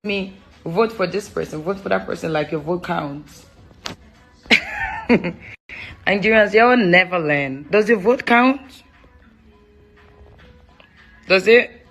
me, vote for this person, vote for that person, like your vote counts. Nigerians, y'all never learn. Does your vote count? Does it?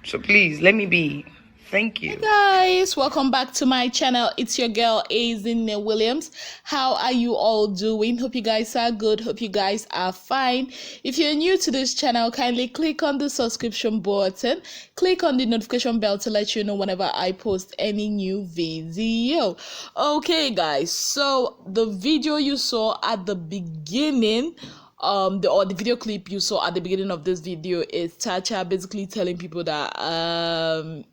So please, let me be. Thank you. Hey guys, welcome back to my channel. It's your girl Azine Williams. How are you all doing? Hope you guys are good. Hope you guys are fine. If you're new to this channel, kindly click on the subscription button. Click on the notification bell to let you know whenever I post any new video. Okay guys, so the video you saw at the beginning, the video clip you saw at the beginning of this video is Tacha basically telling people that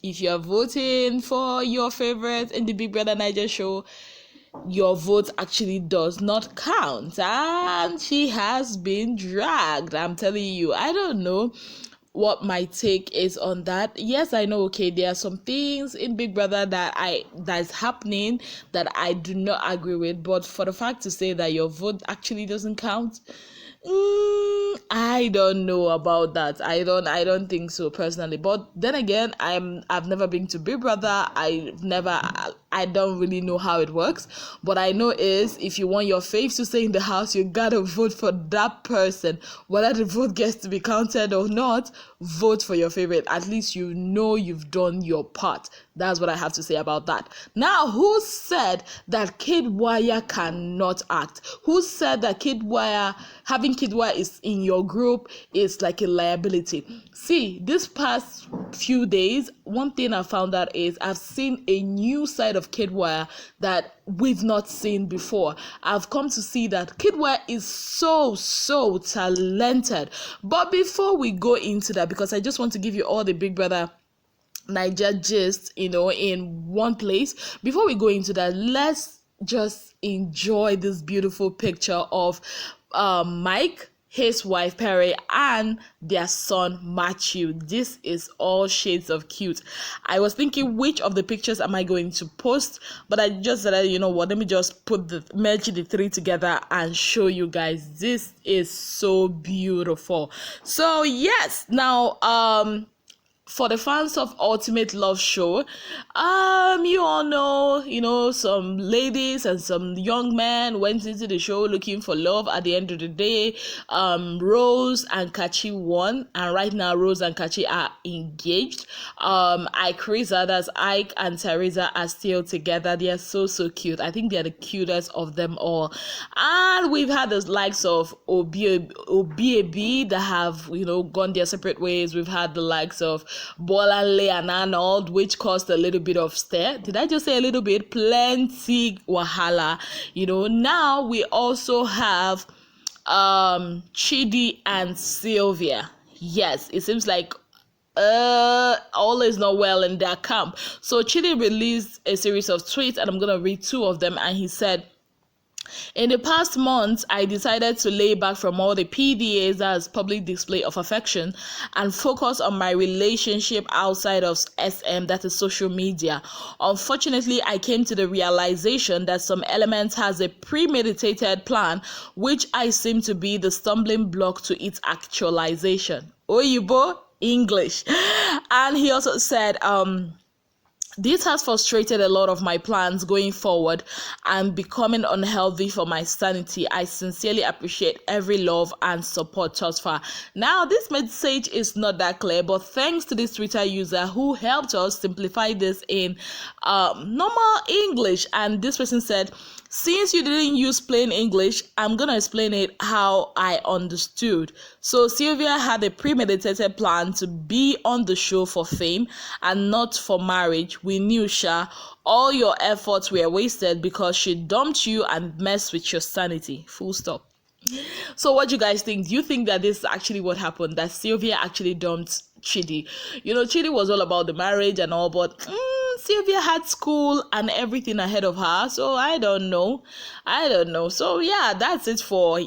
if you're voting for your favorite in the Big Brother Naija show, your vote actually does not count, and she has been dragged. I'm telling you, I don't know what my take is on that. Yes, I know, okay, there are some things in Big Brother that's happening that I do not agree with, but for the fact to say that your vote actually doesn't count, I don't know about that. I don't think so personally. But then again, I've never been to Big Brother. I don't really know how it works. But I know is if you want your faves to stay in the house, you gotta vote for that person. Whether the vote gets to be counted or not, vote for your favorite. At least you know you've done your part. That's what I have to say about that. Now, who said that Kidwaya cannot act? Who said that having Kidware is in your group is like a liability? See, this past few days, one thing I found out is I've seen a new side of Kidware that we've not seen before. I've come to see that Kidware is so talented. But before we go into that, because I just want to give you all the Big Brother Naija gist, in one place. Before we go into that, let's just enjoy this beautiful picture of Mike, his wife Perry, and their son Matthew. This is all shades of cute. I was thinking, which of the pictures am I going to post? But I just said, you know what, let me just merge the three together and show you guys. This is so beautiful. So yes, now for the fans of Ultimate Love Show, you all know, some ladies and some young men went into the show looking for love. At the end of the day, Rose and Kachi won, and right now Rose and Kachi are engaged. That's Ike and Teresa are still together. They are so cute. I think they are the cutest of them all. And we've had the likes of Obiabi that have, gone their separate ways. We've had the likes of Bolanle and Arnold, which caused a little bit of stir. Did I just say a little bit? Plenty wahala. Now we also have Chidi and Sylvia. Yes, it seems like all is not well in their camp. So Chidi released a series of tweets, and I'm gonna read two of them. And he said, in the past months, I decided to lay back from all the PDAs, as public display of affection, and focus on my relationship outside of SM, that is social media. Unfortunately, I came to the realization that some elements has a premeditated plan, which I seem to be the stumbling block to its actualization. Oyibo, English. And he also said, this has frustrated a lot of my plans going forward and becoming unhealthy for my sanity. I sincerely appreciate every love and support thus far. Now, this message is not that clear, but thanks to this Twitter user who helped us simplify this in normal English. And this person said, since you didn't use plain English, I'm going to explain it how I understood. So Sylvia had a premeditated plan to be on the show for fame and not for marriage. We knew, Sha, all your efforts were wasted because she dumped you and messed with your sanity. Full stop. So what do you guys think? Do you think that this is actually what happened? That Sylvia actually dumped Chidi? Chidi was all about the marriage and all, but Sylvia had school and everything ahead of her, so I don't know. So yeah, that's it for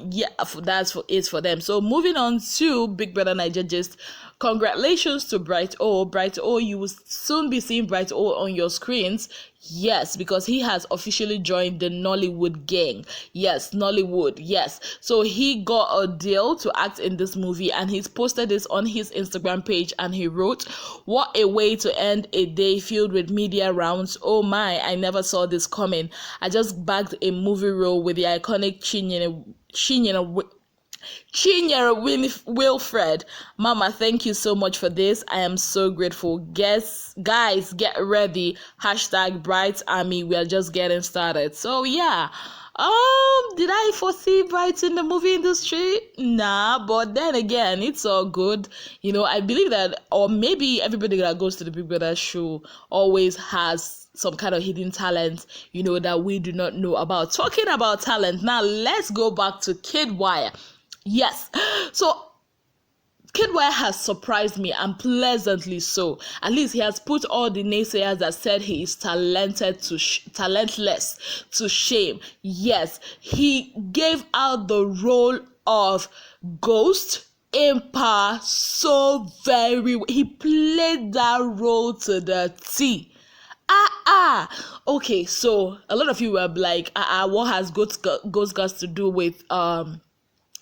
them. So moving on to Big Brother Naija gist. Congratulations to Bright O. Bright O, you will soon be seeing Bright O on your screens. Yes, because he has officially joined the Nollywood gang. Yes, Nollywood. Yes. So he got a deal to act in this movie, and he's posted this on his Instagram page, and he wrote, "What a way to end a day filled with media rounds. Oh my, I never saw this coming. I just bagged a movie role with the iconic Chinyere Wilfred. Mama, thank you so much for this. I am so grateful. Guys, get ready. Hashtag Bright Army. We are just getting started." So yeah. Did I foresee Bright in the movie industry? Nah, but then again, it's all good. I believe that, or maybe everybody that goes to the Big Brother show always has some kind of hidden talent, that we do not know about. Talking about talent, now let's go back to Kidwaya. Yes, so Kidware has surprised me, and pleasantly so. At least he has put all the naysayers that said he is talentless to shame. Yes, he gave out the role of Ghost in power so very well. He played that role to the T. Okay, so a lot of you were like, what has Ghost got to do with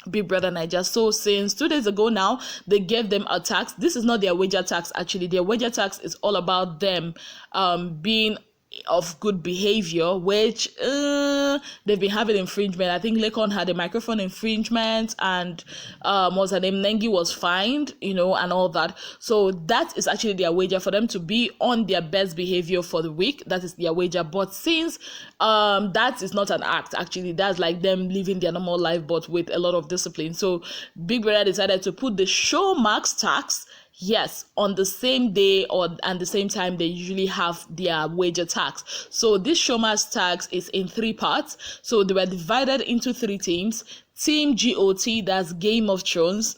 Bbnaija? So since 2 days ago now, they gave them a tax. This is not their wager tax, actually. Their wager tax is all about them being of good behavior, which they've been having infringement. I think Lekon had a microphone infringement, and what's her name, Nengi was fined, and all that. So that is actually their wager, for them to be on their best behavior for the week. That is their wager. But since that is not an act, actually, that's like them living their normal life but with a lot of discipline. So Big Brother decided to put the Showmax tax, yes, on the same day and the same time they usually have their wager tax. So this Showmax tax is in 3 parts. So they were divided into 3 teams. Team GOT, that's Game of Thrones,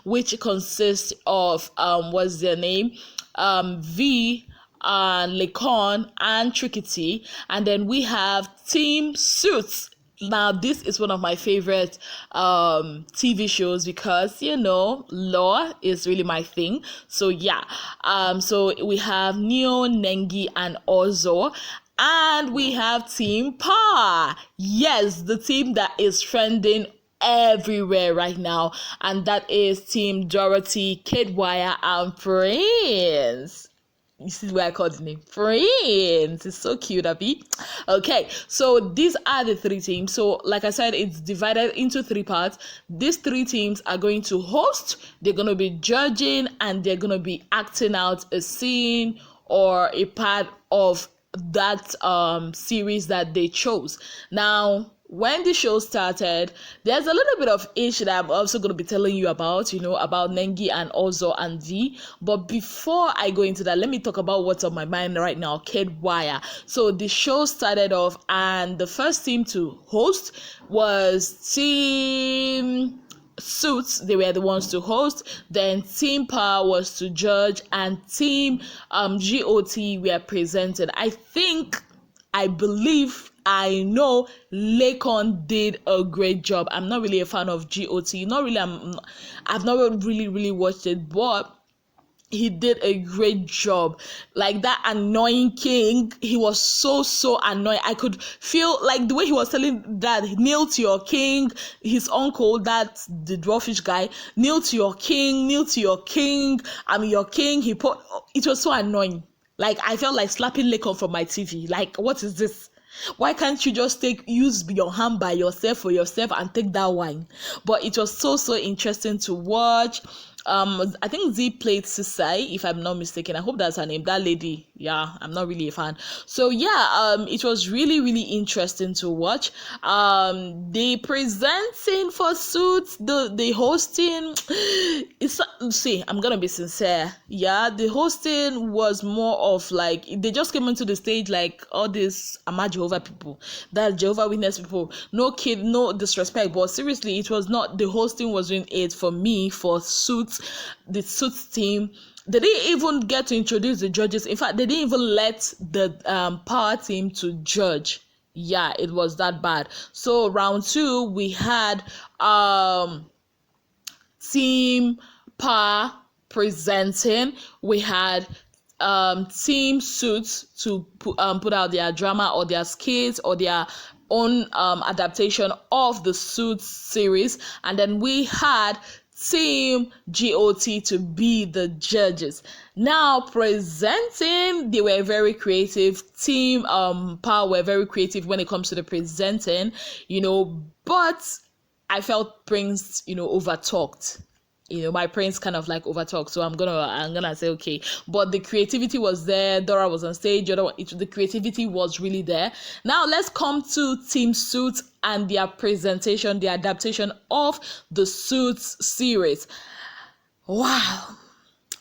which consists of what's their name? V, Lekon, and Trickety. And then we have Team Suits. Now, this is one of my favorite TV shows because, law is really my thing. So, yeah. So, we have Neo, Nengi, and Ozo. And we have Team Power. Yes, the team that is trending everywhere right now. And that is Team Dorothy, Kiddwaya, and Prince. You see why I called the name Prince. It's so cute, Abby. Okay, so these are the 3 teams. So like I said, it's divided into 3 parts. These 3 teams are going to host, they're going to be judging, and they're going to be acting out a scene or a part of that series that they chose. Now, when the show started, there's a little bit of issue that I'm also going to be telling you about, about Nengi and Ozo and V. But before I go into that, let me talk about what's on my mind right now, Kidwaya. So the show started off, and the first team to host was Team Suits. They were the ones to host. Then Team Power was to judge, and Team GOT were presented. I believe, I know Lekon did a great job. I'm not really a fan of GOT. I've not really watched it, but he did a great job. Like that annoying king, he was so annoying. I could feel like the way he was telling that, kneel to your king, his uncle, that's the dwarfish guy, kneel to your king, I'm your king. It was so annoying. Like, I felt like slapping Lekon from my TV. Like, what is this? Why can't you just use your hand by yourself for yourself and take that wine? But it was so interesting to watch. I think Z played Sisai, if I'm not mistaken. I hope that's her name. That lady. Yeah, I'm not really a fan. So yeah, it was really interesting to watch. The presenting for Suits, the hosting, I'm gonna be sincere. Yeah, the hosting was more of like, they just came into the stage like all these Ama Jehovah people, that Jehovah Witness people. No disrespect, but seriously, it was not, the hosting was doing it for me, for Suits, the Suits team. They didn't even get to introduce the judges. In fact, they didn't even let the Power team to judge. Yeah, it was that bad. So round 2, we had Team Power presenting. We had team suits to put out their drama or their skits or their own adaptation of the Suits series, and then we had Team GOT to be the judges. Now presenting, they were very creative. Team Power were very creative when it comes to the presenting, but I felt Prince, overtalked. My Prince kind of like overtalked, so I'm gonna say okay. But the creativity was there. Dora was on stage. The creativity was really there. Now let's come to Team Suits and their presentation, the adaptation of the Suits series. Wow.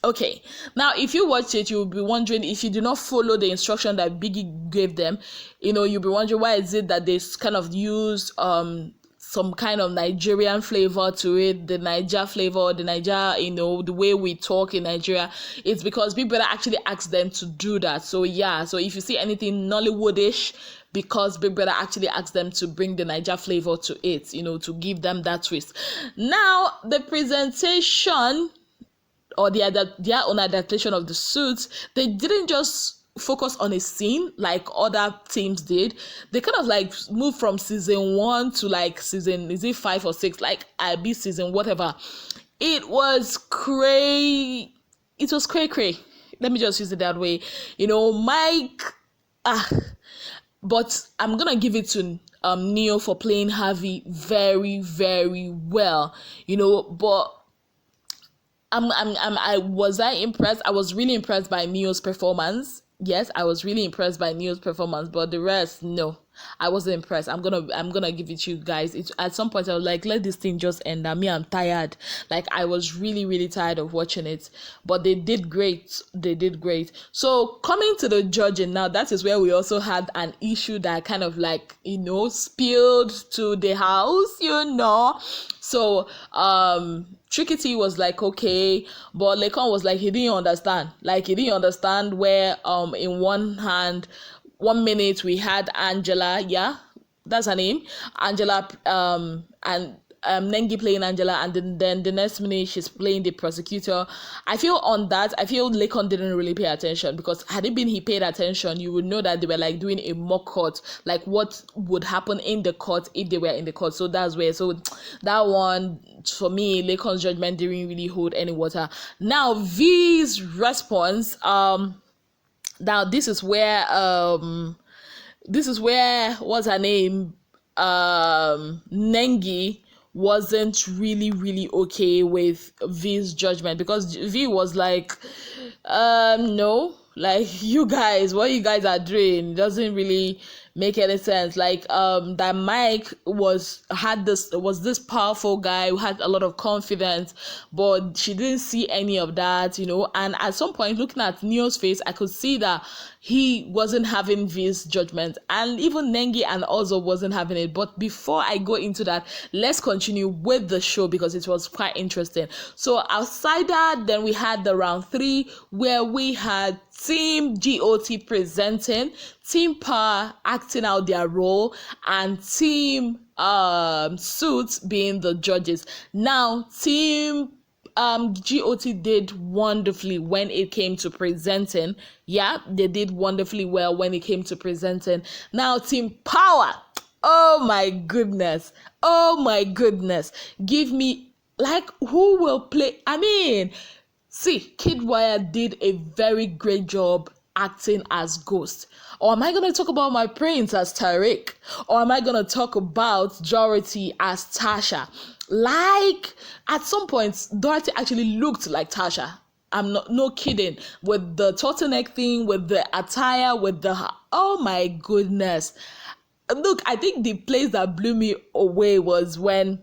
Okay, now if you watch it, you'll be wondering, if you do not follow the instruction that Biggie gave them, you'll be wondering why is it that they kind of use some kind of Nigerian flavor to it, the naija flavor, the naija, the way we talk in Nigeria. It's because Big Brother actually asked them to do that. So yeah, so if you see anything Nollywoodish, because Big Brother actually asked them to bring the naija flavor to it, to give them that twist. Now, the presentation or their own adaptation of the Suits, they didn't just focus on a scene like other teams did. They kind of like moved from season 1 to like season, is it 5 or 6, like IB season, whatever. It was cray. Let me just use it that way. Mike, but I'm gonna give it to Neo for playing Harvey very, very well. But I was impressed. I was really impressed by Neo's performance. Yes, I was really impressed by Neo's performance, but the rest, no, I wasn't impressed. I'm gonna give it to you guys. At some point I was like, let this thing just end. I'm tired. Like, I was really, really tired of watching it. But they did great. So coming to the judging now, that is where we also had an issue that kind of like, spilled to the house, So Tricky T was like, okay, but Lekon was like, he didn't understand. Like, he didn't understand where in one minute we had Angela, yeah, that's her name, Angela, and Nengi playing Angela, and then the next minute she's playing the prosecutor. I feel Lekon didn't really pay attention, because had it been he paid attention, you would know that they were like doing a mock court, like what would happen in the court if they were in the court. So that's where, so that one, for me, Lekon's judgment didn't really hold any water. Now V's response, now this is where what's her name, Nengi wasn't really okay with V's judgment, because V was like, no, like, you guys, what you guys are doing doesn't really make any sense. Like, that Mike was this powerful guy who had a lot of confidence, but she didn't see any of that, and at some point, looking at Neo's face, I could see that he wasn't having V's judgment, and even Nengi and Ozo wasn't having it. But before I go into that, let's continue with the show, because it was quite interesting. So outside that, then we had the round 3, where we had Team GOT presenting, Team Power acting out their role, and Team Suits being the judges. Now, Team GOT did wonderfully when it came to presenting. Yeah, they did wonderfully well when it came to presenting. Now, Team Power, oh my goodness, give me, like, who will play? I mean, see, Kidwaya did a very great job acting as Ghost. Or am I going to talk about my Prince as Tariq? Or am I going to talk about Dorothy as Tacha? Like, at some points, Dorothy actually looked like Tacha. I'm no kidding. With the turtleneck thing, with the attire, with the... Oh my goodness. Look, I think the place that blew me away was when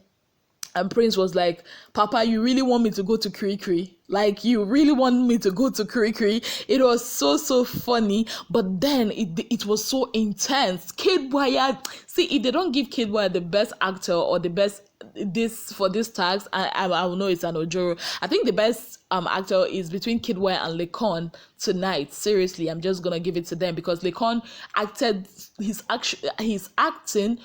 Prince was like, Papa, you really want me to go to Kiri? Like, you really want me to go to Kiri? It was so funny, but then it was so intense. Kiddwaya, see, if they don't give Kidware the best actor or the best this task, I will know it's an Ojoro. I think the best actor is between Kidware and Lekon tonight. Seriously, I'm just gonna give it to them because Lekon acted his acting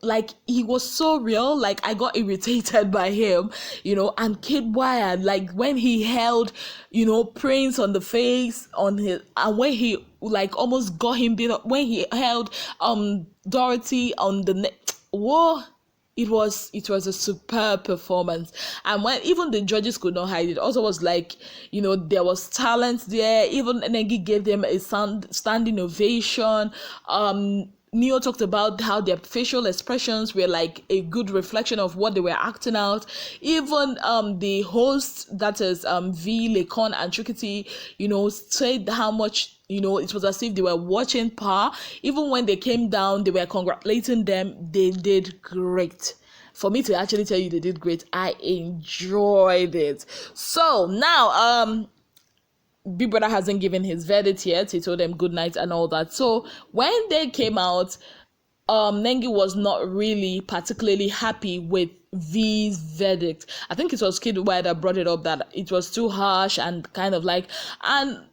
like he was so real. Like I got irritated by him, and Kidwire, like when he held, prints on the face on his, and when he like almost got him beat up, when he held Dorothy on the neck. Whoa. It was a superb performance, and when even the judges could not hide it. Also was like, there was talent there. Even Nengi gave them a standing ovation. Neo talked about how their facial expressions were like a good reflection of what they were acting out. Even the host, that is V, Lekon, and Chukiti, said how much it was as if they were watching Pa. Even when they came down, they were congratulating them. They did great. For me to actually tell you they did great, I enjoyed it. So now Big Brother hasn't given his verdict yet. He told them good night and all that. So when they came out, Nengi was not really particularly happy with V's verdict. I think it was Kidwaya that brought it up that it was too harsh and kind of like, and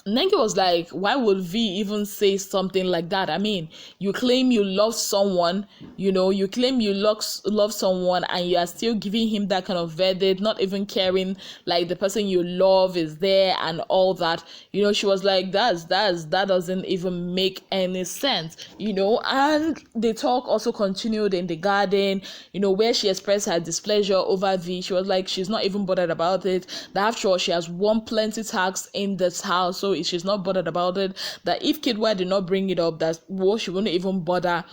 Nengi was like, why would V even say something like that? I mean, you claim you love someone, you claim you love someone and you are still giving him that kind of verdict, not even caring like the person you love is there and all that. She was like, that doesn't even make any sense, and the talk also continued in the garden, where she expressed her displeasure over V. She was like, she's not even bothered about it, that after all, she has won plenty tasks in this house, so she's not bothered about it, that if Kidware did not bring it up, that she wouldn't even bother.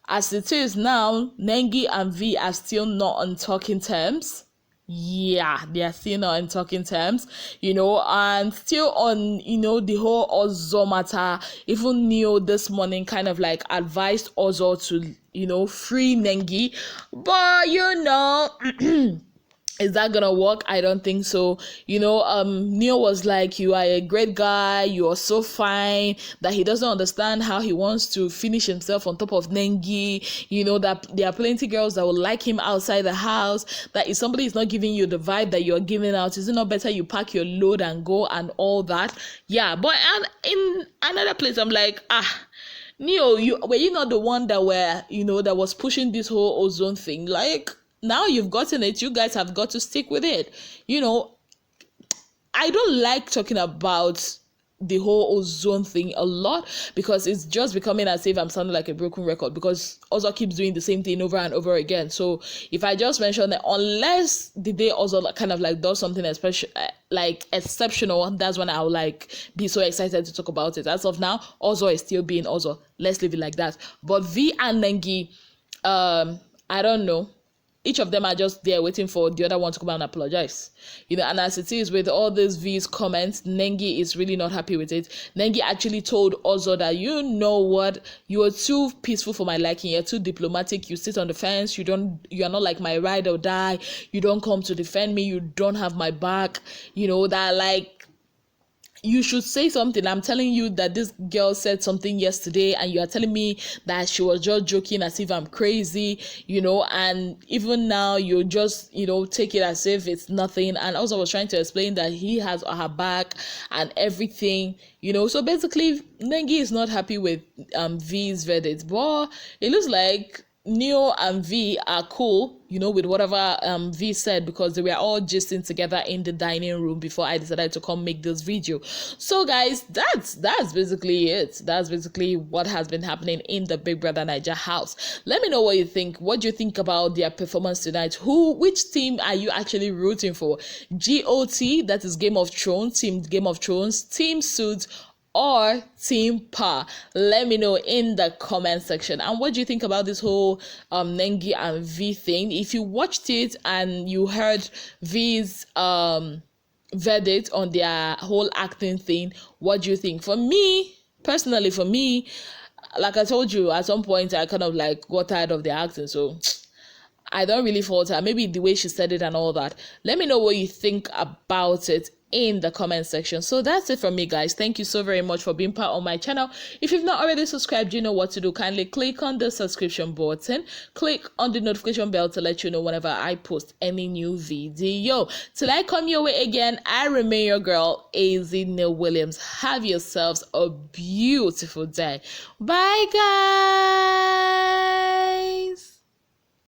As it is now, Nengi and V are still not on talking terms. Yeah, they are still not on talking terms, and still on, the whole Ozo matter. Even Neo this morning kind of like advised Ozo to, free Nengi, but is that gonna work? I don't think so. Neo was like, you are a great guy, you are so fine, that he doesn't understand how he wants to finish himself on top of Nengi, that there are plenty girls that will like him outside the house, that if somebody is not giving you the vibe that you're giving out, is it not better you pack your load and go and all that? Yeah, but in another place, I'm like, Neo, were you not the one that that was pushing this whole ozone thing? Like, now you've gotten it, you guys have got to stick with it. I don't like talking about the whole ozone thing a lot because it's just becoming as if I'm sounding like a broken record because Ozo keeps doing the same thing over and over again. So if I just mention that, unless the day Ozo kind of like does something exceptional, that's when I'll like be so excited to talk about it. As of now, Ozo is still being Ozo. Let's leave it like that. But V and Nengi, I don't know. Each of them are just there waiting for the other one to come out and apologize. And as it is with all these V's comments, Nengi is really not happy with it. Nengi actually told Ozo that, what, you are too peaceful for my liking, you're too diplomatic, you sit on the fence, you are not like my ride or die, you don't come to defend me, you don't have my back, that like, you should say something. I'm telling you that this girl said something yesterday and you are telling me that she was just joking as if I'm crazy, and even now you just, take it as if it's nothing. And also I was trying to explain that he has her back and everything, so basically Nengi is not happy with V's verdict, but it looks like Neo and V are cool, with whatever V said, because they were all gisting together in the dining room before I decided to come make this video. So guys, that's basically it. That's basically what has been happening in the Big Brother Naija house. Let me know what you think. What do you think about their performance tonight? Which team are you actually rooting for? GOT, that is Game of Thrones, Team Game of Thrones, Team Suits, or Team Pa? Let me know in the comment section. And what do you think about this whole Nengi and V thing? If you watched it and you heard V's verdict on their whole acting thing, what do you think? Personally, for me, like I told you, at some point I kind of like got tired of the acting, so I don't really fault her. Maybe the way she said it and all that. Let me know what you think about it in the comment section. So that's it from me, guys. Thank you so very much for being part of my channel. If you've not already subscribed, you know what to do. Kindly click on the subscription button, click on the notification bell to let you know whenever I post any new video. Till I come your way again, I remain your girl, AZ Neil Williams. Have yourselves a beautiful day. Bye, guys.